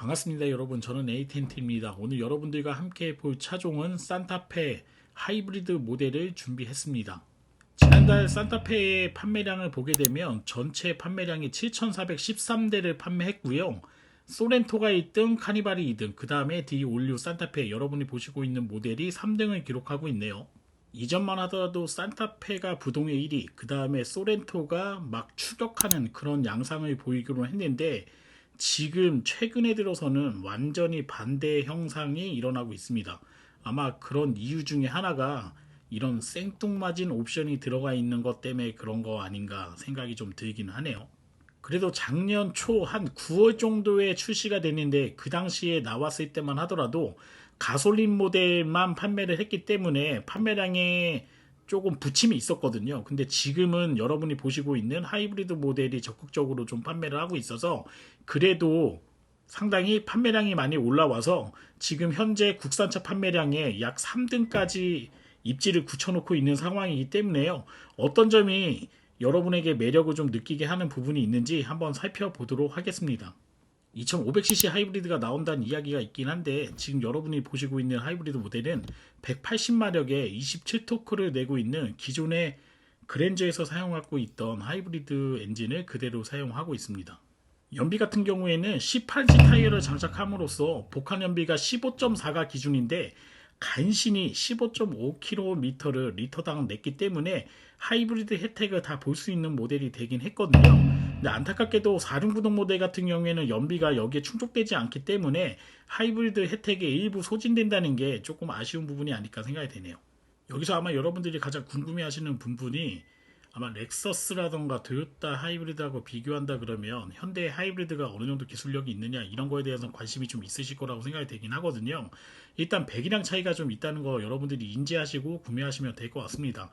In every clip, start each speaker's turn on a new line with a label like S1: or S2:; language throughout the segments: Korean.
S1: 반갑습니다 여러분, 저는 에이텐트입니다. 오늘 여러분들과 함께 볼 차종은 산타페 하이브리드 모델을 준비했습니다. 지난달 산타페의 판매량을 보게 되면 전체 판매량이 7,413대를 판매했고요. 소렌토가 1등, 카니발이 2등, 그 다음에 디올류 산타페, 여러분이 보시고 있는 모델이 3등을 기록하고 있네요. 이전만 하더라도 산타페가 부동의 1위, 그 다음에 소렌토가 막 추격하는 그런 양상을 보이기로 했는데, 지금 최근에 들어서는 완전히 반대 형상이 일어나고 있습니다. 아마 그런 이유 중에 하나가 이런 생뚱맞은 옵션이 들어가 있는 것 때문에 그런 거 아닌가 생각이 좀 들긴 하네요. 그래도 작년 초 한 9월 정도에 출시가 됐는데, 그 당시에 나왔을 때만 하더라도 가솔린 모델만 판매를 했기 때문에 판매량에 조금 부침이 있었거든요. 근데 지금은 여러분이 보시고 있는 하이브리드 모델이 적극적으로 좀 판매를 하고 있어서 그래도 상당히 판매량이 많이 올라와서 지금 현재 국산차 판매량의 약 3등까지 입지를 굳혀놓고 있는 상황이기 때문에요. 어떤 점이 여러분에게 매력을 좀 느끼게 하는 부분이 있는지 한번 살펴보도록 하겠습니다. 2500cc 하이브리드가 나온다는 이야기가 있긴 한데, 지금 여러분이 보시고 있는 하이브리드 모델은 180마력의 27토크를 내고 있는 기존의 그랜저에서 사용하고 있던 하이브리드 엔진을 그대로 사용하고 있습니다. 연비 같은 경우에는 18인치 타이어를 장착함으로써 복합 연비가 15.4가 기준인데 간신히 15.5km를 리터당 냈기 때문에 하이브리드 혜택을 다 볼 수 있는 모델이 되긴 했거든요. 근데 안타깝게도 4륜구동 모델 같은 경우에는 연비가 여기에 충족되지 않기 때문에 하이브리드 혜택이 일부 소진된다는 게 조금 아쉬운 부분이 아닐까 생각이 되네요. 여기서 아마 여러분들이 가장 궁금해하시는 부분이, 아마 렉서스라던가 토요타 하이브리드하고 비교한다 그러면 현대 하이브리드가 어느 정도 기술력이 있느냐, 이런 거에 대해서 관심이 좀 있으실 거라고 생각이 되긴 하거든요. 일단 배기량 차이가 좀 있다는 거 여러분들이 인지하시고 구매하시면 될 것 같습니다.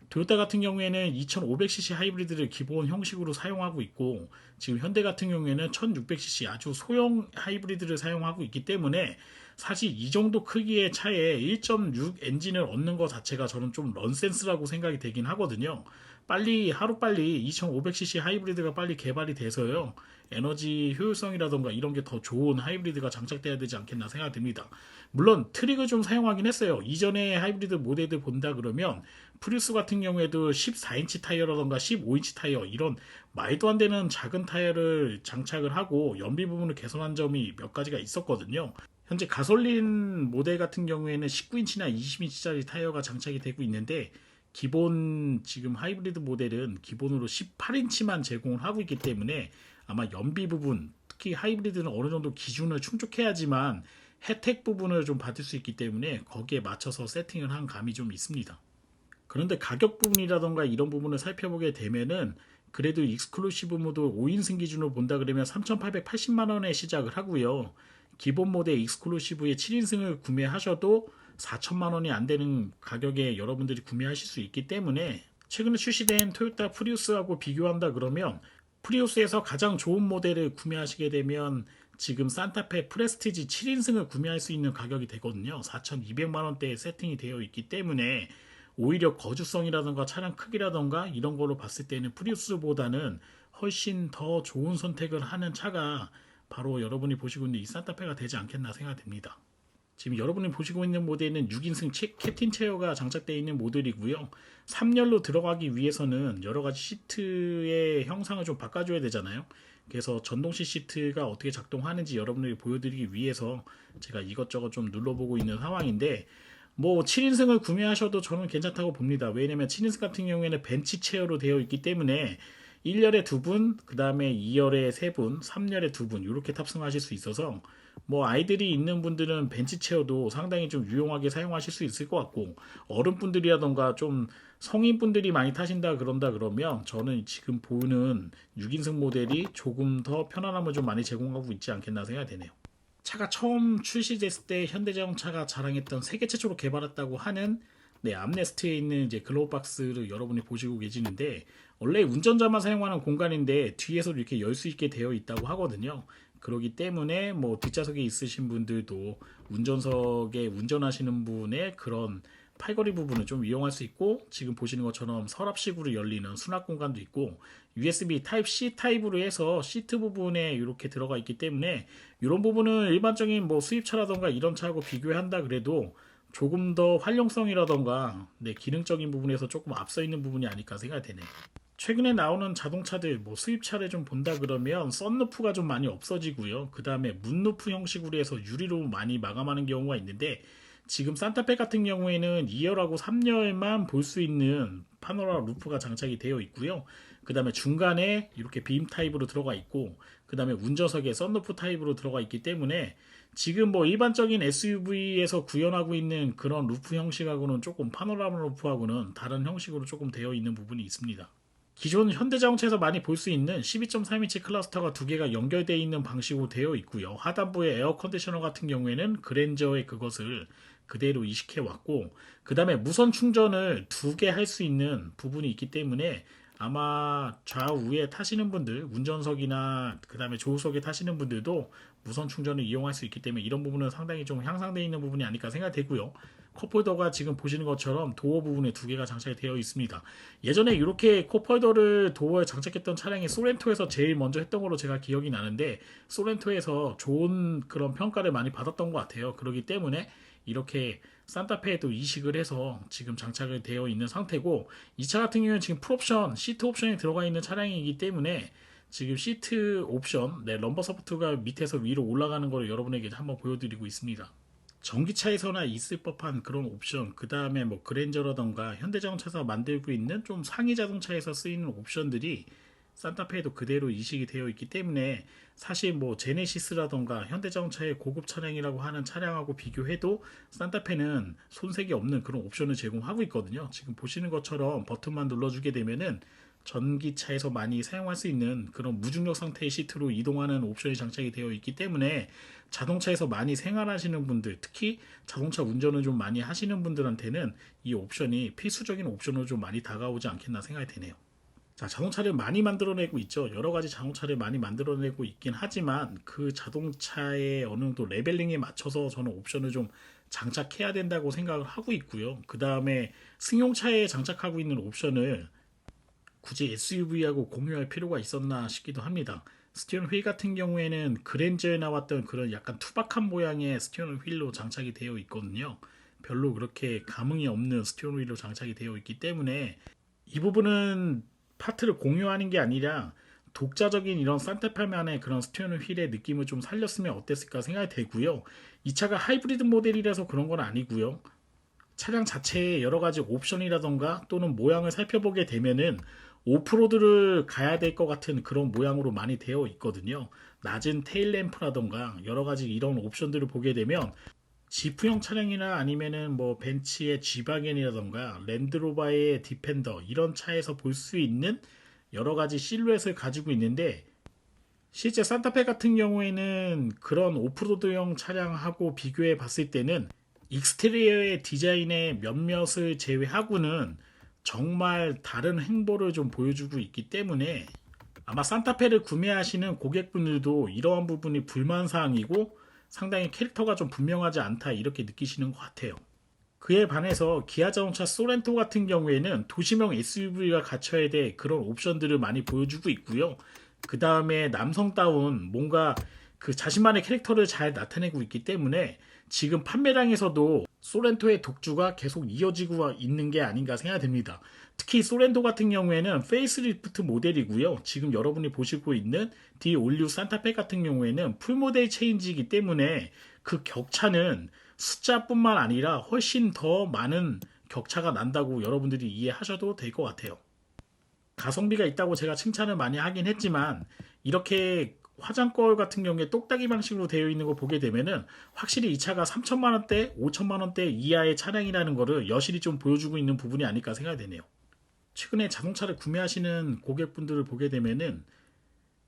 S1: 토요타 같은 경우에는 2500cc 하이브리드를 기본 형식으로 사용하고 있고, 지금 현대 같은 경우에는 1600cc 아주 소형 하이브리드를 사용하고 있기 때문에 사실 이 정도 크기의 차에 1.6 엔진을 얻는 것 자체가 저는 좀 런센스라고 생각이 되긴 하거든요. 하루빨리 2500cc 하이브리드가 빨리 개발이 돼서요, 에너지 효율성이라던가 이런 게 더 좋은 하이브리드가 장착돼야 되지 않겠나 생각됩니다. 물론 트릭을 좀 사용하긴 했어요. 이전에 하이브리드 모델들 본다 그러면 프리우스 같은 경우에도 14인치 타이어라던가 15인치 타이어, 이런 말도 안 되는 작은 타이어를 장착을 하고 연비 부분을 개선한 점이 몇 가지가 있었거든요. 현재 가솔린 모델 같은 경우에는 19인치나 20인치짜리 타이어가 장착이 되고 있는데, 기본 지금 하이브리드 모델은 기본으로 18인치만 제공을 하고 있기 때문에 아마 연비 부분, 특히 하이브리드는 어느 정도 기준을 충족해야지만 혜택 부분을 좀 받을 수 있기 때문에 거기에 맞춰서 세팅을 한 감이 좀 있습니다. 그런데 가격 부분이라던가 이런 부분을 살펴보게 되면은 그래도 익스클루시브 모드 5인승 기준으로 본다 그러면 3,880만원에 시작을 하고요. 기본 모델 익스클루시브의 7인승을 구매하셔도 4천만원이 안 되는 가격에 여러분들이 구매하실 수 있기 때문에, 최근에 출시된 토요타 프리우스하고 비교한다 그러면 프리우스에서 가장 좋은 모델을 구매하시게 되면 지금 산타페 프레스티지 7인승을 구매할 수 있는 가격이 되거든요. 4,200만원대에 세팅이 되어 있기 때문에 오히려 거주성이라던가 차량 크기라던가 이런 걸로 봤을 때는 프리우스보다는 훨씬 더 좋은 선택을 하는 차가 바로 여러분이 보시고 있는 이 산타페가 되지 않겠나 생각됩니다. 지금 여러분이 보시고 있는 모델은 6인승 캡틴 체어가 장착되어 있는 모델이고요. 3열로 들어가기 위해서는 여러가지 시트의 형상을 좀 바꿔줘야 되잖아요. 그래서 전동식 시트가 어떻게 작동하는지 여러분들이 보여드리기 위해서 제가 이것저것 좀 눌러보고 있는 상황인데, 뭐 7인승을 구매하셔도 저는 괜찮다고 봅니다. 왜냐면 7인승 같은 경우에는 벤치 체어로 되어 있기 때문에 1열에 2분, 그 다음에 2열에 3분, 3열에 2분 이렇게 탑승하실 수 있어서 뭐 아이들이 있는 분들은 벤치 체어도 상당히 좀 유용하게 사용하실 수 있을 것 같고, 어른분들이라던가 좀 성인분들이 많이 타신다 그러면 저는 지금 보는 6인승 모델이 조금 더 편안함을 좀 많이 제공하고 있지 않겠나 생각이 되네요. 차가 처음 출시됐을 때 현대자동차가 자랑했던 세계 최초로 개발했다고 하는 암레스트에 있는 이제 글로우박스를 여러분이 보시고 계시는데, 원래 운전자만 사용하는 공간인데 뒤에서 이렇게 열 수 있게 되어 있다고 하거든요. 그렇기 때문에 뭐 뒷좌석에 있으신 분들도 운전석에 운전하시는 분의 그런 팔걸이 부분을 좀 이용할 수 있고, 지금 보시는 것처럼 서랍식으로 열리는 수납 공간도 있고, USB Type-C 타입으로 해서 시트 부분에 이렇게 들어가 있기 때문에 이런 부분은 일반적인 뭐 수입차라던가 이런 차하고 비교한다 그래도 조금 더 활용성이라던가 기능적인 부분에서 조금 앞서 있는 부분이 아닐까 생각이 되네요. 최근에 나오는 자동차들 뭐 수입차를 좀 본다 그러면 썬루프가 좀 많이 없어지고요. 그 다음에 문루프 형식으로 해서 유리로 많이 마감하는 경우가 있는데, 지금 산타페 같은 경우에는 2열하고 3열만 볼 수 있는 파노라마 루프가 장착이 되어 있고요. 그 다음에 중간에 이렇게 빔 타입으로 들어가 있고, 그 다음에 운전석에 썬루프 타입으로 들어가 있기 때문에 지금 뭐 일반적인 SUV에서 구현하고 있는 그런 루프 형식하고는 조금 파노라마 루프하고는 다른 형식으로 조금 되어 있는 부분이 있습니다. 기존 현대자동차에서 많이 볼 수 있는 12.3인치 클러스터가 두 개가 연결되어 있는 방식으로 되어 있고요. 하단부의 에어 컨디셔너 같은 경우에는 그랜저의 그것을 그대로 이식해 왔고, 그 다음에 무선 충전을 두 개 할 수 있는 부분이 있기 때문에 아마 좌우에 타시는 분들, 운전석이나 그 다음에 조수석에 타시는 분들도 무선 충전을 이용할 수 있기 때문에 이런 부분은 상당히 좀 향상되어 있는 부분이 아닐까 생각되고요. 컵홀더가 지금 보시는 것처럼 도어 부분에 두 개가 장착이 되어 있습니다. 예전에 이렇게 컵홀더를 도어에 장착했던 차량이 소렌토에서 제일 먼저 했던 걸로 제가 기억이 나는데, 소렌토에서 좋은 그런 평가를 많이 받았던 것 같아요. 그렇기 때문에 이렇게 산타페에도 이식을 해서 지금 장착이 되어 있는 상태고, 이 차 같은 경우는 지금 풀옵션, 시트 옵션이 들어가 있는 차량이기 때문에 지금 시트 옵션, 럼버 서포트가 밑에서 위로 올라가는 걸 여러분에게 한번 보여드리고 있습니다. 전기차에서나 있을 법한 그런 옵션, 그 다음에 뭐 그랜저라던가 현대자동차에서 만들고 있는 좀 상위 자동차에서 쓰이는 옵션들이 산타페에도 그대로 이식이 되어 있기 때문에 사실 뭐 제네시스라던가 현대자동차의 고급 차량이라고 하는 차량하고 비교해도 산타페는 손색이 없는 그런 옵션을 제공하고 있거든요. 지금 보시는 것처럼 버튼만 눌러주게 되면은 전기차에서 많이 사용할 수 있는 그런 무중력 상태의 시트로 이동하는 옵션이 장착이 되어 있기 때문에 자동차에서 많이 생활하시는 분들, 특히 자동차 운전을 좀 많이 하시는 분들한테는 이 옵션이 필수적인 옵션으로 좀 많이 다가오지 않겠나 생각이 되네요. 자, 자동차를 많이 만들어내고 있죠. 여러 가지 자동차를 많이 만들어내고 있긴 하지만 그 자동차의 어느 정도 레벨링에 맞춰서 저는 옵션을 좀 장착해야 된다고 생각을 하고 있고요. 그 다음에 승용차에 장착하고 있는 옵션을 굳이 SUV하고 공유할 필요가 있었나 싶기도 합니다. 스티어링 휠 같은 경우에는 그랜저에 나왔던 그런 약간 투박한 모양의 스티어링 휠로 장착이 되어 있거든요. 별로 그렇게 감흥이 없는 스티어링 휠로 장착이 되어 있기 때문에 이 부분은 파트를 공유하는 게 아니라 독자적인 이런 산타페만의 그런 스티어링 휠의 느낌을 좀 살렸으면 어땠을까 생각이 되고요. 이 차가 하이브리드 모델이라서 그런 건 아니고요. 차량 자체의 여러 가지 옵션이라던가 또는 모양을 살펴보게 되면은 오프로드를 가야 될 것 같은 그런 모양으로 많이 되어 있거든요. 낮은 테일램프라던가 여러 가지 이런 옵션들을 보게 되면 지프형 차량이나 아니면은 뭐 벤츠의 G바겐이라던가 랜드로버의 디펜더 이런 차에서 볼 수 있는 여러 가지 실루엣을 가지고 있는데, 실제 산타페 같은 경우에는 그런 오프로드형 차량하고 비교해 봤을 때는 익스테리어의 디자인의 몇몇을 제외하고는 정말 다른 행보를 좀 보여주고 있기 때문에 아마 산타페를 구매하시는 고객분들도 이러한 부분이 불만사항이고 상당히 캐릭터가 좀 분명하지 않다 이렇게 느끼시는 것 같아요. 그에 반해서 기아자동차 소렌토 같은 경우에는 도시명 SUV가 갖춰야 될 그런 옵션들을 많이 보여주고 있고요. 그 다음에 남성다운 뭔가 그 자신만의 캐릭터를 잘 나타내고 있기 때문에 지금 판매량에서도 소렌토의 독주가 계속 이어지고 있는 게 아닌가 생각됩니다. 특히 소렌토 같은 경우에는 페이스리프트 모델이고요. 지금 여러분이 보시고 있는 디 올류 산타페 같은 경우에는 풀모델 체인지이기 때문에 그 격차는 숫자뿐만 아니라 훨씬 더 많은 격차가 난다고 여러분들이 이해하셔도 될 것 같아요. 가성비가 있다고 제가 칭찬을 많이 하긴 했지만 이렇게 화장거울 같은 경우에 똑딱이 방식으로 되어 있는 거 보게 되면은 확실히 이 차가 3천만 원대, 5천만 원대 이하의 차량이라는 거를 여실히 좀 보여주고 있는 부분이 아닐까 생각이 되네요. 최근에 자동차를 구매하시는 고객분들을 보게 되면은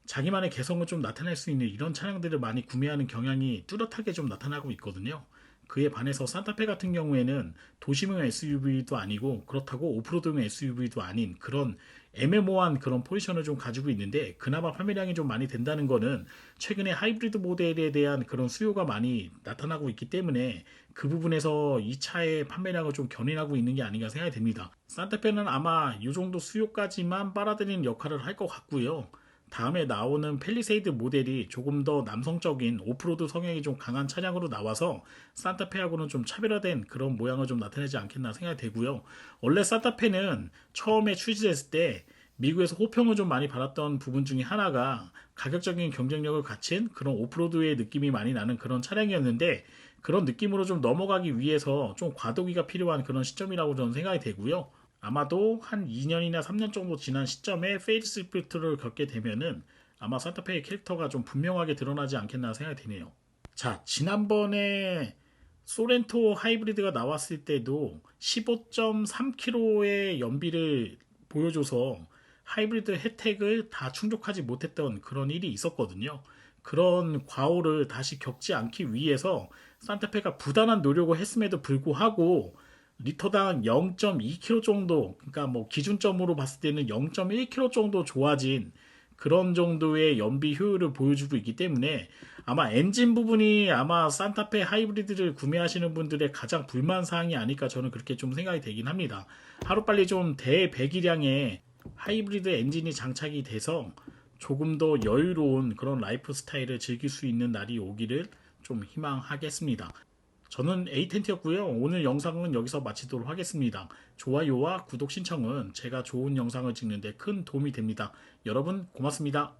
S1: 자기만의 개성을 좀 나타낼 수 있는 이런 차량들을 많이 구매하는 경향이 뚜렷하게 좀 나타나고 있거든요. 그에 반해서 산타페 같은 경우에는 도시명 SUV도 아니고 그렇다고 오프로드용 SUV도 아닌 그런 애매모호한 그런 포지션을 좀 가지고 있는데, 그나마 판매량이 좀 많이 된다는 거는 최근에 하이브리드 모델에 대한 그런 수요가 많이 나타나고 있기 때문에 그 부분에서 이 차의 판매량을 좀 견인하고 있는 게 아닌가 생각이 됩니다. 산타페는 아마 이 정도 수요까지만 빨아들이는 역할을 할 것 같고요. 다음에 나오는 팰리세이드 모델이 조금 더 남성적인 오프로드 성향이 좀 강한 차량으로 나와서 산타페하고는 좀 차별화된 그런 모양을 좀 나타내지 않겠나 생각이 되고요. 원래 산타페는 처음에 출시됐을 때 미국에서 호평을 좀 많이 받았던 부분 중에 하나가 가격적인 경쟁력을 갖춘 그런 오프로드의 느낌이 많이 나는 그런 차량이었는데, 그런 느낌으로 좀 넘어가기 위해서 좀 과도기가 필요한 그런 시점이라고 저는 생각이 되고요. 아마도 한 2년이나 3년 정도 지난 시점에 페이스리프트를 겪게 되면은 아마 산타페의 캐릭터가 좀 분명하게 드러나지 않겠나 생각이 드네요. 자, 지난번에 소렌토 하이브리드가 나왔을 때도 15.3km의 연비를 보여줘서 하이브리드 혜택을 다 충족하지 못했던 그런 일이 있었거든요. 그런 과오를 다시 겪지 않기 위해서 산타페가 부단한 노력을 했음에도 불구하고 리터당 0.2km 정도, 그러니까 뭐 기준점으로 봤을 때는 0.1km 정도 좋아진 그런 정도의 연비 효율을 보여주고 있기 때문에 아마 엔진 부분이 아마 산타페 하이브리드를 구매하시는 분들의 가장 불만 사항이 아닐까, 저는 그렇게 좀 생각이 되긴 합니다. 하루빨리 좀 대배기량의 하이브리드 엔진이 장착이 돼서 조금 더 여유로운 그런 라이프 스타일을 즐길 수 있는 날이 오기를 좀 희망하겠습니다. 저는 에이텐트였고요. 오늘 영상은 여기서 마치도록 하겠습니다. 좋아요와 구독 신청은 제가 좋은 영상을 찍는 데 큰 도움이 됩니다. 여러분 고맙습니다.